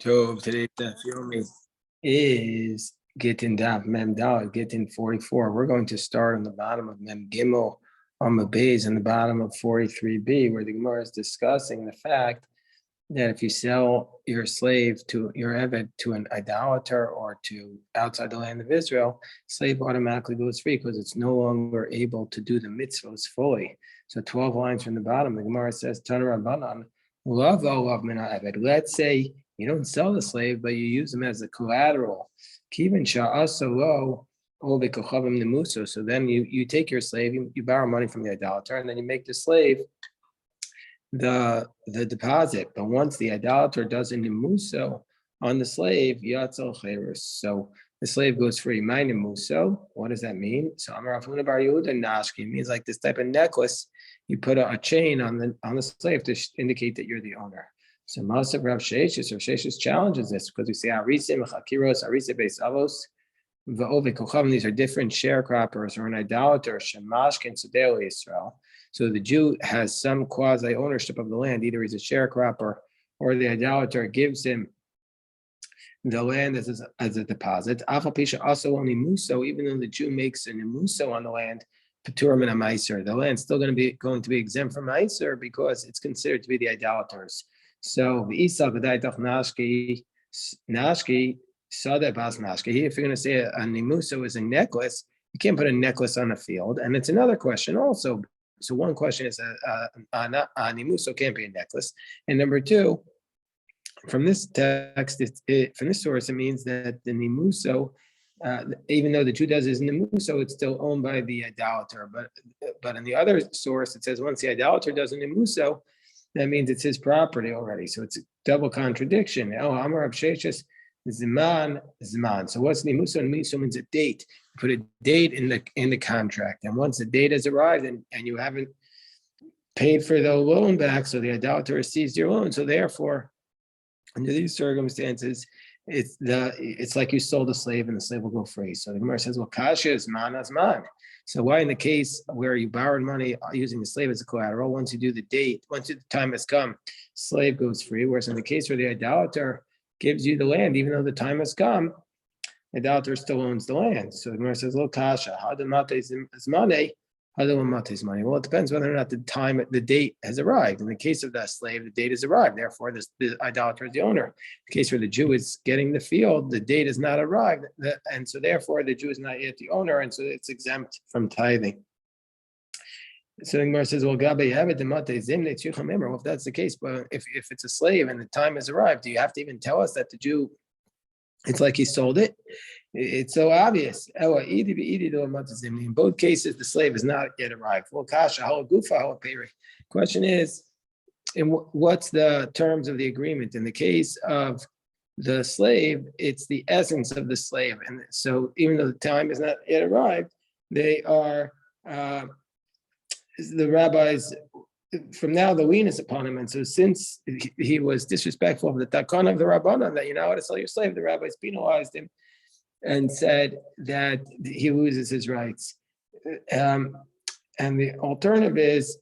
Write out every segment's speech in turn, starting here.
Today's Yomi is Gittin Daf Mem Daled, Gittin 44. We're going to start on the bottom of Mem Gimel on the base on the bottom of 43b, where the Gemara is discussing the fact that if you sell your slave to your Eved to an idolater or to outside the land of Israel, slave automatically goes free because it's no longer able to do the mitzvahs fully. So 12 lines from the bottom, the Gemara says, Tana Rabbanan, love mina Eved. Let's say you don't sell the slave, but you use them as a collateral. Kivin sha'asalo ovikochavim nemuso. So then you take your slave, you borrow money from the idolater, and then you make the slave the deposit. But once the idolater does a nemuso on the slave, yatzal cherus. So the slave goes free. My nemuso, what does that mean? So Amar Afuna Bar Yehuda Nashki means like this type of necklace. You put a chain on the slave to indicate that you're the owner. So Masav Rav Sheshes challenges this because we say Arisim, Chakiros, Arise Beis Avos, Va'ove Kochavim. These are different sharecroppers or an idolater, Shemashkin Sudel Yisrael. So the Jew has some quasi ownership of the land. Either he's a sharecropper or the idolater gives him the land as a deposit. Afal Pisha also only muso, even though the Jew makes an muso on the land, Paturim and a Meiser, the land's still going to be exempt from Meiser because it's considered to be the idolaters. So the Isa V'daitach Nashki Sada Bas Nashki. If you're going to say a nimuso is a necklace, you can't put a necklace on a field. And it's another question also. So one question is a nimuso can't be a necklace, and number two, from this text, from this source, it means that the nimuso, even though the Jew does his nimuso, it's still owned by the idolater. But in the other source, it says once the idolater does a nimuso, that means it's his property already. So it's a double contradiction. Oh, Amar Absheshis Ziman. So what's nimuso? Nimuso means a date. You put a date in the contract, and once the date has arrived and you haven't paid for the loan back, so the idolater has seized your loan. So therefore, under these circumstances, it's like you sold a slave and the slave will go free. So the Gemara says, well, kasha is man as man. So why in the case where you borrowed money using the slave as a collateral, once you do the date, once the time has come, slave goes free. Whereas in the case where the idolater gives you the land, even though the time has come, the idolater still owns the land. So the Gemara says, well, kasha, how do mate is money? How do mate is money? Well, it depends whether or not the date has arrived. In the case of that slave, the date has arrived. Therefore, the idolater is the owner. In the case where the Jew is getting the field, the date has not arrived. And so therefore, the Jew is not yet the owner. And so it's exempt from tithing. So the Gemara says, well, Gabe have it, well, if that's the case, but if it's a slave and the time has arrived, do you have to even tell us that the Jew, it's like he sold it? It's so obvious. In both cases, the slave has not yet arrived. Question is, what's the terms of the agreement? In the case of the slave, it's the essence of the slave. And so even though the time has not yet arrived, they are, the rabbis, from now the lien is upon him. And so since he was disrespectful of the takana of the rabbanan, that you're not allowed to sell your slave, the rabbis penalized him and said that he loses his rights. And the alternative is,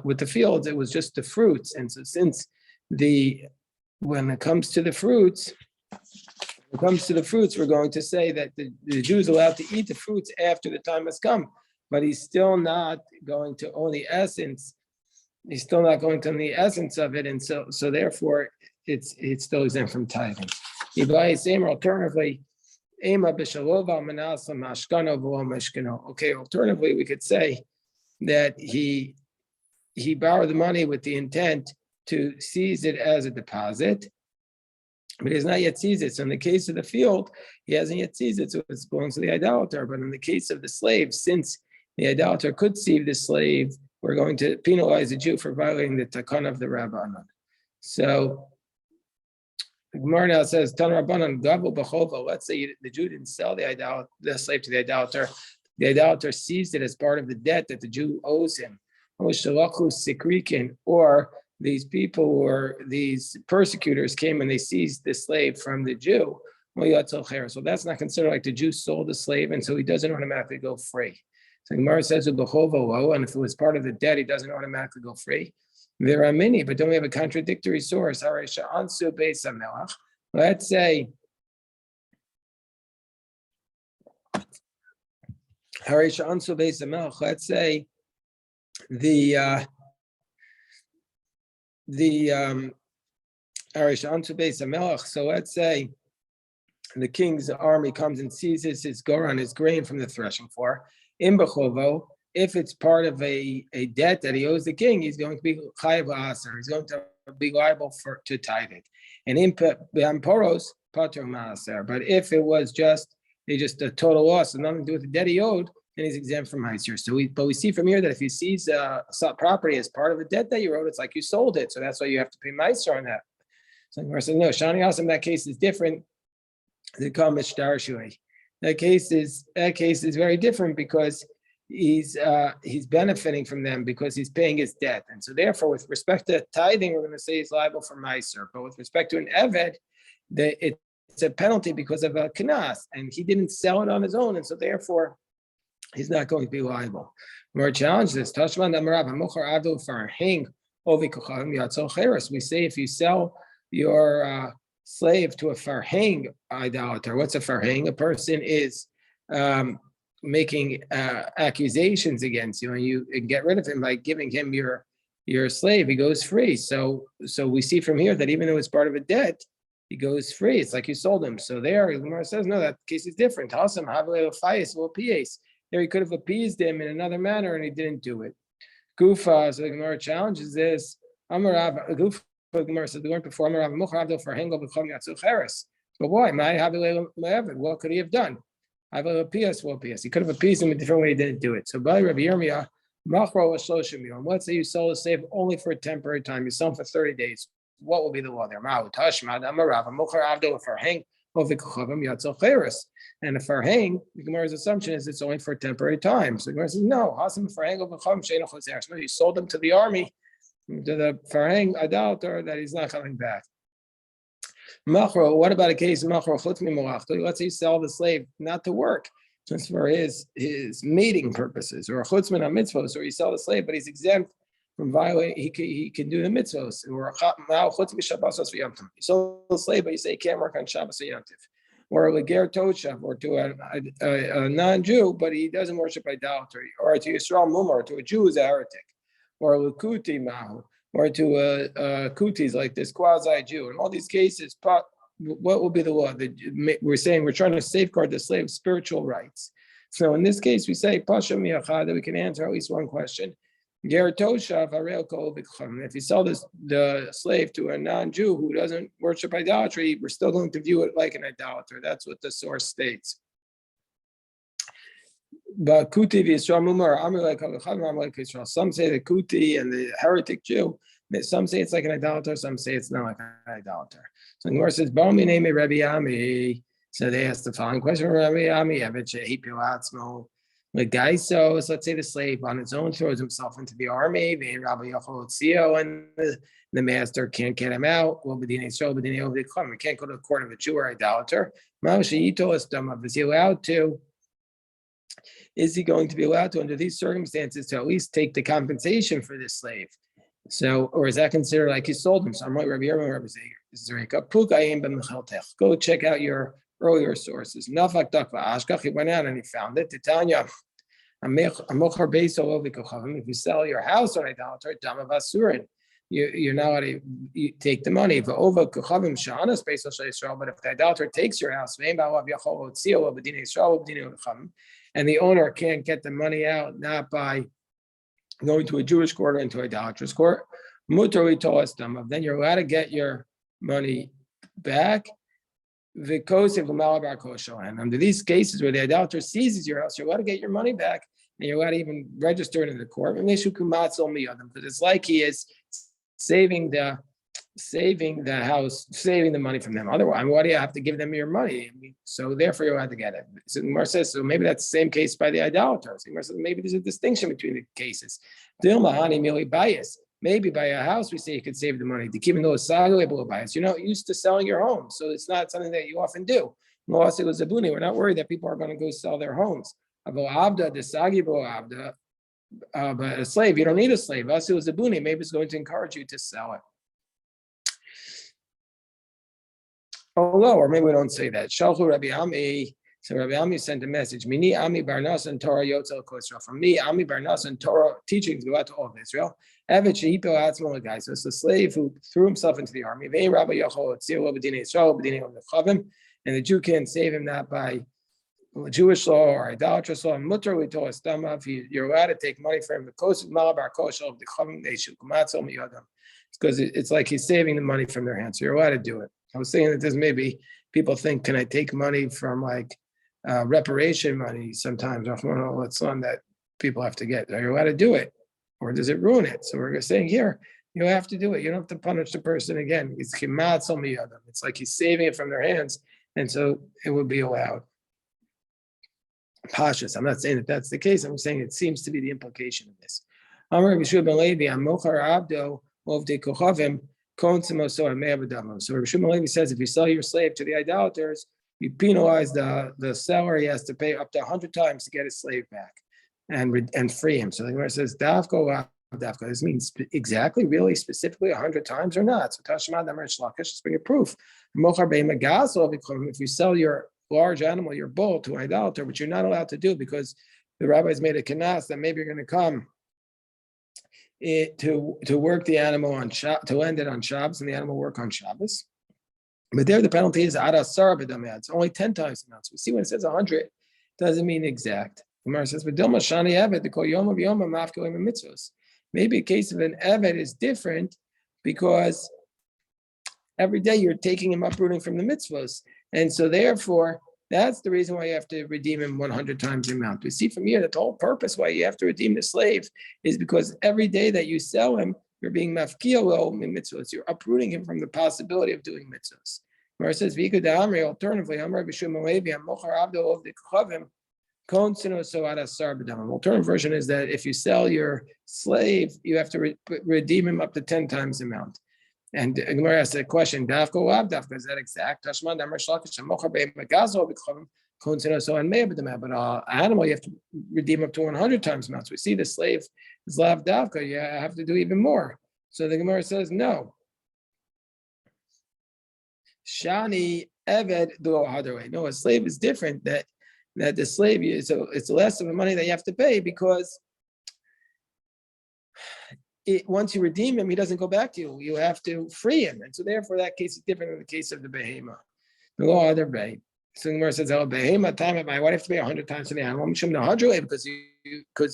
with the fields, it was just the fruits. And so since when it comes to the fruits, we're going to say that the Jew is allowed to eat the fruits after the time has come, but he's still not going to own the essence. He's still not going to own the essence of it. And so therefore, it's still exempt from tithing. Alternatively, alternatively, we could say that he borrowed the money with the intent to seize it as a deposit, but he has not yet seized it. So in the case of the field, he hasn't yet seized it, so it belongs to the idolater. But in the case of the slave, since the idolater could seize the slave, we're going to penalize the Jew for violating the takana of the rabbanan. So the Gemara now says, Tan Rabbanan Gavu B'chova. Let's say the Jew didn't sell the slave to the idolater. The idolater seized it as part of the debt that the Jew owes him. Or these people or these persecutors came and they seized the slave from the Jew. So that's not considered like the Jew sold the slave, and so he doesn't automatically go free. So Gemara says, and if it was part of the debt, he doesn't automatically go free. There are many, but don't we have a contradictory source? let's say let's say the so let's say the king's army comes and seizes his goran, his grain from the threshing floor. In Bechovo, if it's part of a debt that he owes the king, he's going to be chayav aser. He's going to be liable to tithe it. And in Poros, pater maaser. But if it was just a total loss and nothing to do with the debt he owed, then he's exempt from maaser. But we see from here that if he sees property as part of a debt that you owed, it's like you sold it. So that's why you have to pay maaser on that. So Gemara says, no, Shani Asam, that case is different. That case is very different because he's benefiting from them because he's paying his debt, and so therefore, with respect to tithing, we're going to say he's liable for maaser. But with respect to an eved, it's a penalty because of a knas, and he didn't sell it on his own, and so therefore, he's not going to be liable. More challenge this. We say if you sell your slave to a farhang idolater. What's a farhang? A person is making accusations against you, and you get rid of him by giving him your slave. He goes free. So we see from here that even though it's part of a debt, he goes free. It's like you sold him. So there, Gemara says, no, that case is different. There he could have appeased him in another manner, and he didn't do it. Gufa, so the Gemara challenges this. Gufa, the Gemara said, we learned before, but why? What could he have done? He could have appeased him a different way, he didn't do it. So let's say you sold a slave only for a temporary time, you sell him for 30 days. What will be the law there? And a farhang, the Gemara's assumption is it's only for a temporary time. So the Gemara says, no, you sold them to the army, to the farhang idolater, that he's not coming back. Machro, what about a case of machro chutz mimolachto? Let's say you sell the slave not to work, just for his mating purposes, or a chutzman on mitzvos, or you sell the slave, but he's exempt from violating. He can do the mitzvos, or now chutz mishabbasos v'yamtiv. You sell the slave, but you say he can't work on Shabbos or Yamtiv, or a leger toshav, or to a non-Jew, but he doesn't worship idolatry, or to Yisrael mumar, to a Jew who's a heretic, or a lukuti mahu, or to kutis like this quasi-Jew. In all these cases, what will be the law? We're saying we're trying to safeguard the slave's spiritual rights. So in this case, we say pasha miyachad, that we can answer at least one question. If you sell the slave to a non-Jew who doesn't worship idolatry, we're still going to view it like an idolater. That's what the source states. But Kuti v'Yisrael mumar, some say the Kuti and the heretic Jew, some say it's like an idolater, some say it's not like an idolater. So the Gemara says, Bami name Rabbi Ami. So they asked the following question: Rabbi Ami, like guy, so let's say the slave on his own throws himself into the army, and the master can't get him out. Well, we can't go to the court of a Jew or idolater. Is he allowed to? Is he going to be allowed to, under these circumstances, to at least take the compensation for this slave? So, or is that considered like he sold him? So I'm like Rabbi Yerman, Rabbi Zeir. Go check out your earlier sources. He went out and he found it. Titania, if you sell your house on idolater, you're not allowed to take the money. But if the idolater takes your house, and the owner can't get the money out, not by going to a Jewish court or into an idolatrous court, then you're allowed to get your money back. And under these cases where the idolater seizes your house, you're allowed to get your money back, and you're allowed to even register it in the court. Because it's like he is saving the house, saving the money from them. Otherwise, why do you have to give them your money? So therefore, you're allowed to get it. So Gemara says, so maybe that's the same case by the idolaters. Gemara says, maybe there's a distinction between the cases. Maybe by a house, we say you could save the money. You're not used to selling your home, so it's not something that you often do. We're not worried that people are going to go sell their homes. But a slave, you don't need a slave. Maybe it's going to encourage you to sell it. no, or maybe we don't say that. Shalchu Rabbi Ami. So Rabbi Ami sent a message. Mini Ami Barnas and Torah Yotzel Kosra. From me, Ami Barnas and Torah teachings go out to all of Israel. Evet Shehipo Atzmo Guy. So it's a slave who threw himself into the army. Vein Rabbi Yochol Tzil B'dinei Yisrael B'dinei Chavim, and the Jew can't save him not by Jewish law or idolatrous law. Mutter we told us you're allowed to take money from him. The coast of Malabar Koshel of the Chavim Nation Kumatzol Miyadam. It's because it's like he's saving the money from their hands. So you're allowed to do it. I was saying that there's maybe people think, can I take money from like reparation money sometimes off one that people have to get? Are you allowed to do it? Or does it ruin it? So we're saying here, you have to do it. You don't have to punish the person again. It's It's like he's saving it from their hands. And so it would be allowed. Pashas. I'm not saying that that's the case. I'm saying it seems to be the implication of this. Amar B'Shua ben Levi, Amochar Abdo, Ovdei Kochavim, so Rabbi Shimon Levi says if you sell your slave to the idolaters, you penalize the seller. He has to pay up to 100 times to get his slave back and free him. So the Gemara says, Dafko. This means exactly, really, specifically 100 times or not. So Tashma Damar Shlakish, just bring a proof. If you sell your large animal, your bull, to an idolater, which you're not allowed to do because the rabbis made a kanas that maybe you're going to come to work the animal on to land it on Shabbos, and the animal work on Shabbos. But there the penalty is adasar b'dameh. It's only 10 times the amount. So we see when it says 100, it doesn't mean exact. The Gemara says, "V'dilma shani evet the kol yom v'yom mafkelim mitzvos." Maybe a case of an evet is different because every day you're taking him uprooting from the mitzvos, and so therefore that's the reason why you have to redeem him 100 times the amount. We see from here that the whole purpose why you have to redeem the slave is because every day that you sell him, you're being mafkiel mitzvos. You're uprooting him from the possibility of doing mitzvos. Where it says, alternatively, alternative version is that if you sell your slave, you have to redeem him up to 10 times the amount. And Gemara asked a question, Dafko Lab Dafka, is that exact? But animal, you have to redeem up to 100 times the amount. So we see the slave is Lav Dafka, you have to do even more. So the Gemara says, no. Shani Eved do other way. No, a slave is different. That the slave is it's less of the money that you have to pay because once you redeem him, he doesn't go back to you. You have to free him, and so therefore that case is different than the case of the behema. The law other bay. So the Gemara says, "Oh, behema time. Why do you have to pay 100 times for the animal? Because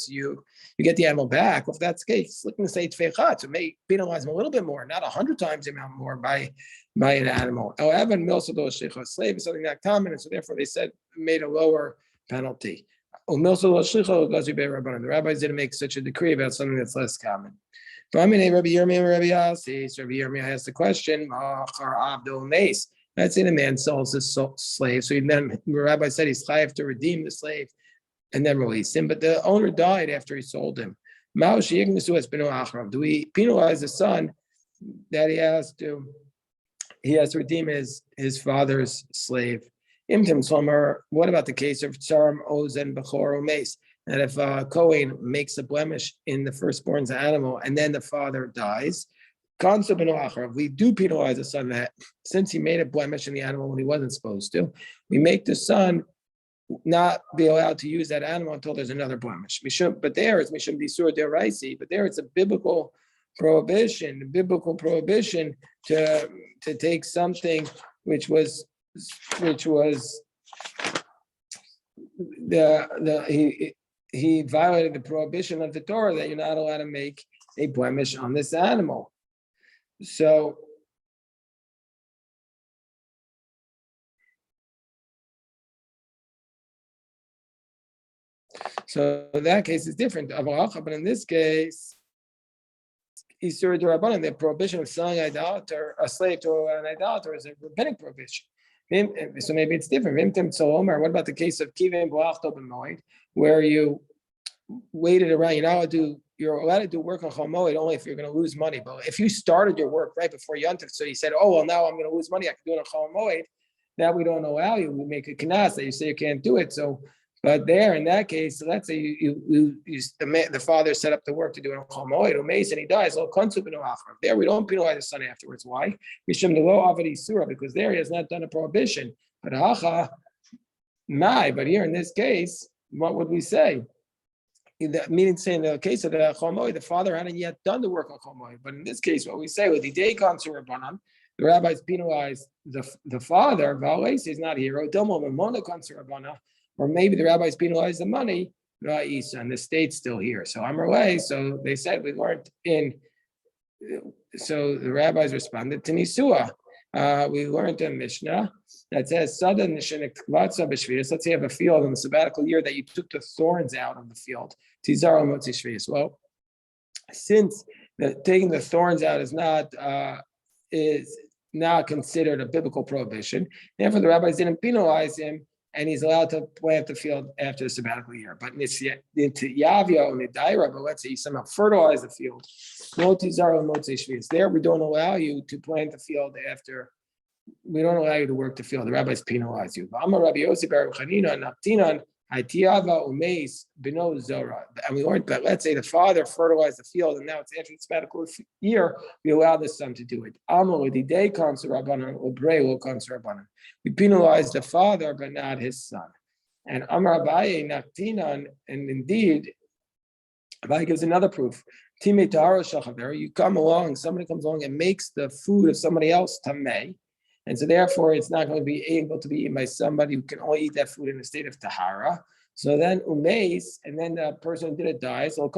you get the animal back. Well, if that's the case, looking to say tfechat, so may penalize him a little bit more, not 100 times the amount more by an animal. However, slave is something not common, and so therefore they said made a lower penalty. The rabbis didn't make such a decree about something that's less common. Rabbi Yirmiyah asked the question, let's say the man sells his slave, so then the rabbi said he's chayav to redeem the slave and then release him, but the owner died after he sold him. Do we penalize the son that he has to redeem his father's slave? What about the case of Tsaram, Ozen, Bechor, Mace? That if Kohen makes a blemish in the firstborn's animal and then the father dies, we do penalize the son that since he made a blemish in the animal when he wasn't supposed to, we make the son not be allowed to use that animal until there's another blemish. But there it's Mishum Disur Deraisi, but there it's a biblical prohibition to take something which was he violated the prohibition of the Torah that you're not allowed to make a blemish on this animal. So in that case it's different. But in this case, Isur D'Rabbanan, the prohibition of selling a slave to an idolater is a rabbinic prohibition. So maybe it's different. What about the case of Kivim B'Achto B'Moed, where you waited around? You're allowed to do work on Chol Moed only if you're going to lose money. But if you started your work right before Yontif, so you said, "Oh well, now I'm going to lose money. I can do it on Chol Moed." That we don't allow you. We make a kanas that you say you can't do it. So But there, in that case, let's say the father set up the work to do it on Chol Moed, and he dies. There, we don't penalize the son afterwards. Why? Because there he has not done a prohibition. But but here in this case, what would we say? Meaning, saying in the case of the Chol Moed, the father hadn't yet done the work on Chol Moed. But in this case, what we say with the day Kansu Rabbanan, the rabbis penalize the father. Valesi is not here. Or maybe the rabbis penalize the money, and the state's still here. So Amrlay, so they said we weren't in. So the rabbis responded to Nisua. We learned in Mishnah that says, let's say you have a field in the sabbatical year that you took the thorns out of the field. Well, since taking the thorns out is not considered a biblical prohibition, therefore the rabbis didn't penalize him, and he's allowed to plant the field after the sabbatical year. But into Yavia and Nidaira, but let's say you somehow fertilize the field. There, we don't allow you to plant the field after. We don't allow you to work the field. The rabbis penalize you. And we learned that, let's say the father fertilized the field and now it's after the sabbatical year, we allow the son to do it. We penalize the father, but not his son. And Amar Abaye Naktinan, and indeed, Abaye gives another proof. You come along, somebody comes along and makes the food of somebody else tameh, and so therefore it's not going to be able to be eaten by somebody who can only eat that food in a state of tahara. So then umeis, and then the person who did it dies. The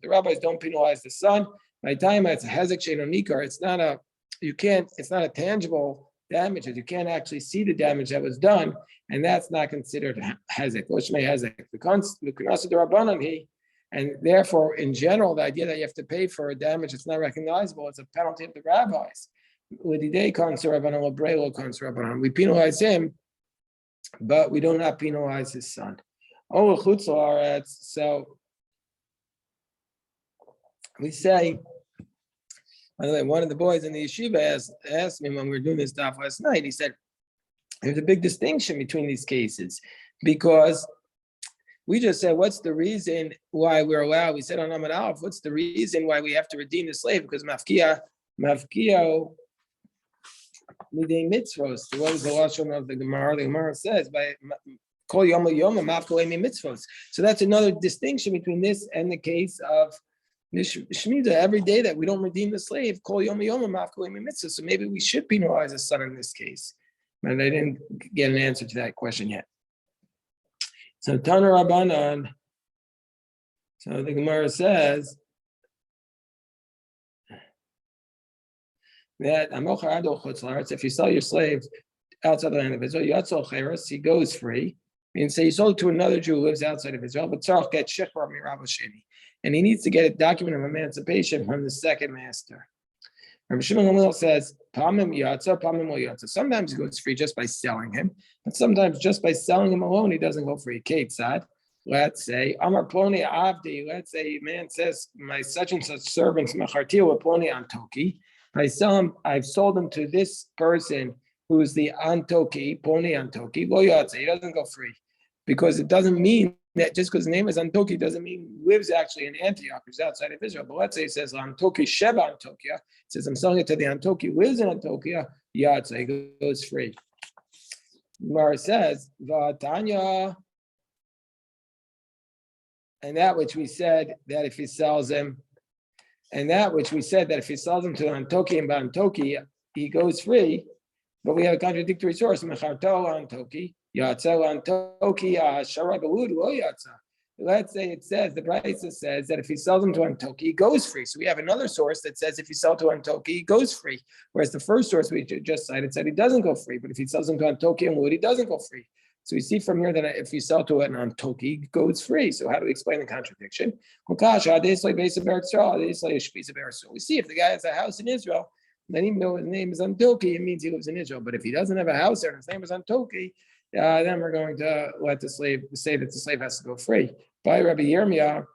rabbis don't penalize the son. By the time it's a hezek shein or nikar, it's not a tangible damages. You can't actually see the damage that was done, and that's not considered hezek. And therefore, in general, the idea that you have to pay for a damage that's not recognizable is a penalty of the rabbis. We penalize him, but we do not penalize his son. So we say, by the way, one of the boys in the yeshiva asked me when we were doing this daf last night, he said, there's a big distinction between these cases, because we just said, what's the reason why we're allowed? We said on Amud Aleph, what's the reason why we have to redeem the slave? Because mafkia midei mitzvos. What was the lashon of the Gemara? The Gemara says by kol yom mafkol mitzvos. So that's another distinction between this and the case of Shemitah. Every day that we don't redeem the slave, kol yom mafkol mitzvos. So maybe we should penalize the son in this case. But I didn't get an answer to that question yet. So Tana Rabbanan. So the Gemara says that if you sell your slave outside the land of Israel, he goes free. And say you sold it to another Jew who lives outside of Israel, but Tzarech gets shechar mirav sheni, and he needs to get a document of emancipation from the second master. Rabbi Shimon Gamliel says, "Pamim yatsa, pamim lo yatsa." Sometimes he goes free just by selling him, but sometimes just by selling him alone, he doesn't go free. Ketzad. Let's say Amar Ploni Avdi. Let's say a man says, "My such and such servants machartia with Ploni Antoki." I've sold him to this person who's the Antoki, Ploni Antoki. Lo yatsa. He doesn't go free, because it doesn't mean that just because the name is Antoki doesn't mean he lives actually in Antioch, who's outside of Israel. But let's say it says Antoki Sheba Antokia. It says I'm selling it to the Antoki who lives in Antokia. Yatsa, he goes free. Gemara says V'atanya, and that which we said that if he sells him, and that which we said that if he sells him to Antoki and Antoki, he goes free. But we have a contradictory source. Mecharto Antoki. Let's say it says, the Brisa says that if he sells him to Antoki, he goes free. So we have another source that says if he sells to Antoki, he goes free. Whereas the first source we just cited said he doesn't go free. But if he sells him to Antoki and Lud, he doesn't go free. So we see from here that if you sell to an Antoki, he goes free. So how do we explain the contradiction? We see if the guy has a house in Israel, then even though his name is Antoki, it means he lives in Israel. But if he doesn't have a house there and his name is Antoki, then we're going to let the slave say that the slave has to go free. By Rabbi Yirmiyah,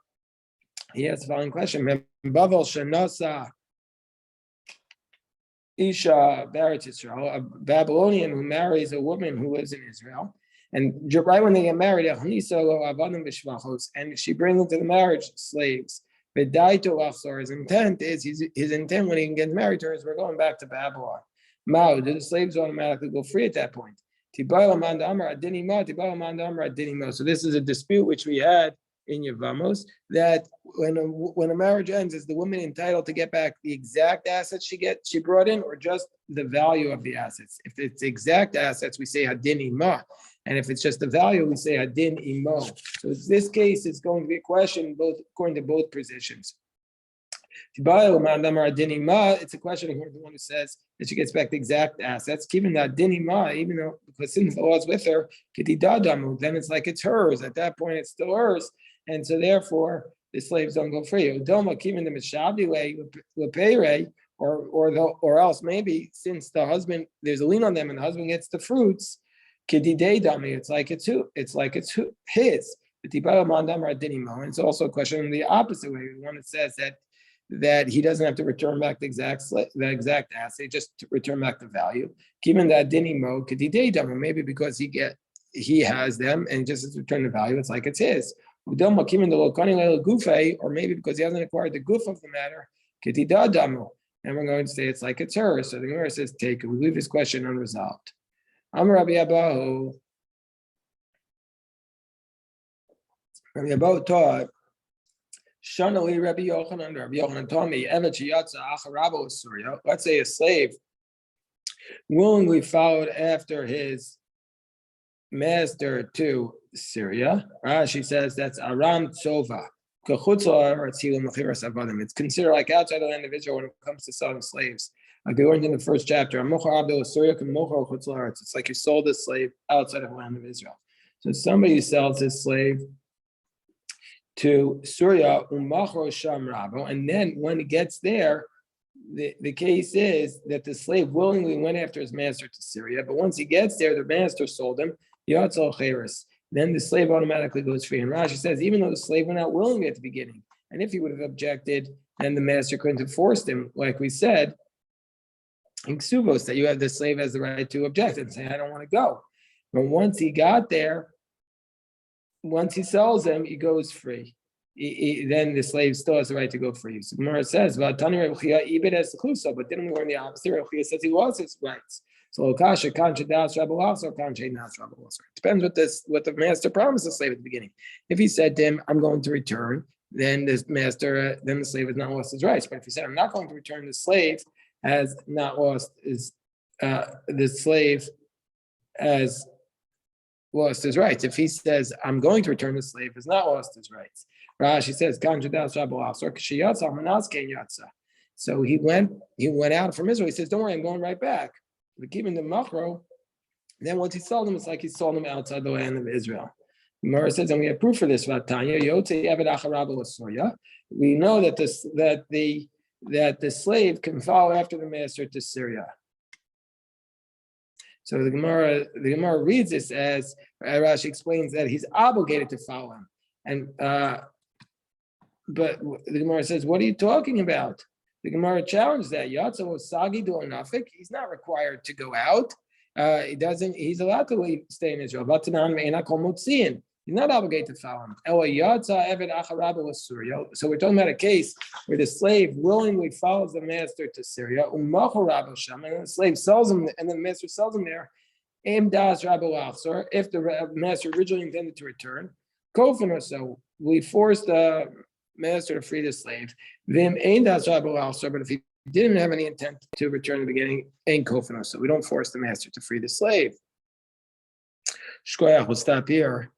he has the following question: Bavel shenasa isha baret Israel, a Babylonian who marries a woman who lives in Israel, And right when they get married, and she brings into the marriage slaves. His intent is his intent when he gets married to her is we're going back to Babylon. Mao, do the slaves automatically go free at that point? So this is a dispute which we had in Yevamos, that when a marriage ends, is the woman entitled to get back the exact assets she brought in, or just the value of the assets? If it's exact assets, we say hadin ima, and if it's just the value, we say hadin imo. So in this case, it's going to be a question both according to both positions. It's a question of the one who says that she gets back the exact assets. Even that dinima, even though because since the law is with her, then it's like it's hers. At that point, it's still hers, and so therefore the slaves don't go free. Or else maybe since the husband there's a lien on them and the husband gets the fruits, it's like it's his. And it's also a question in the opposite way. The one that says that he doesn't have to return back the exact asset, just to return back the value. Given that dinimo, maybe because he has them and just has to return the value, it's like it's his. Or maybe because he hasn't acquired the goof of the matter, and we're going to say it's like it's hers. So the Gemara says, take it. We leave this question unresolved. Rabbi Abahu taught, Shanali Rabbi Yochanan taught me, let's say a slave willingly followed after his master to Syria. She says that's Aram Tsova. It's considered like outside the land of Israel when it comes to selling slaves. Like we learned in the first chapter, it's like you sold a slave outside of the land of Israel. So somebody sells his slave to Syria, and then when he gets there, the case is that the slave willingly went after his master to Syria, but once he gets there, the master sold him, then the slave automatically goes free. And Rashi says, even though the slave went out willingly at the beginning, and if he would have objected, then the master couldn't have forced him, like we said, in Ksubos, that you have the slave has the right to object and say, I don't want to go. But once he got there, once he sells him, he goes free. Then the slave still has the right to go free. So Gemara says, but didn't we learn the opposite? Reb Chia says he lost his rights. So Kasha Kancha Das Rabbi also Kancha Das Rabbi also. It depends what the master promised the slave at the beginning. If he said to him, I'm going to return, then the slave has not lost his rights. But if he said, I'm not going to return, the slave has not lost his lost his rights. If he says, I'm going to return, the slave has not lost his rights. Rashi says, so he went out from Israel. He says, don't worry, I'm going right back. But given the Machro, then once he sold them, it's like he sold them outside the land of Israel. Gemara says, and we have proof for this. We know that the slave can follow after the master to Syria. So the Gemara reads this as Rashi explains that he's obligated to follow him, but the Gemara says, "What are you talking about?" The Gemara challenged that Yatsa was Sagi do Nafik. He's not required to go out. He doesn't. He's allowed to stay in Israel. He's not obligated to follow him. So we're talking about a case where the slave willingly follows the master to Syria, and the slave sells him, and the master sells him there. If the master originally intended to return, so we force the master to free the slave. But if he didn't have any intent to return in the beginning, so we don't force the master to free the slave. We'll stop here.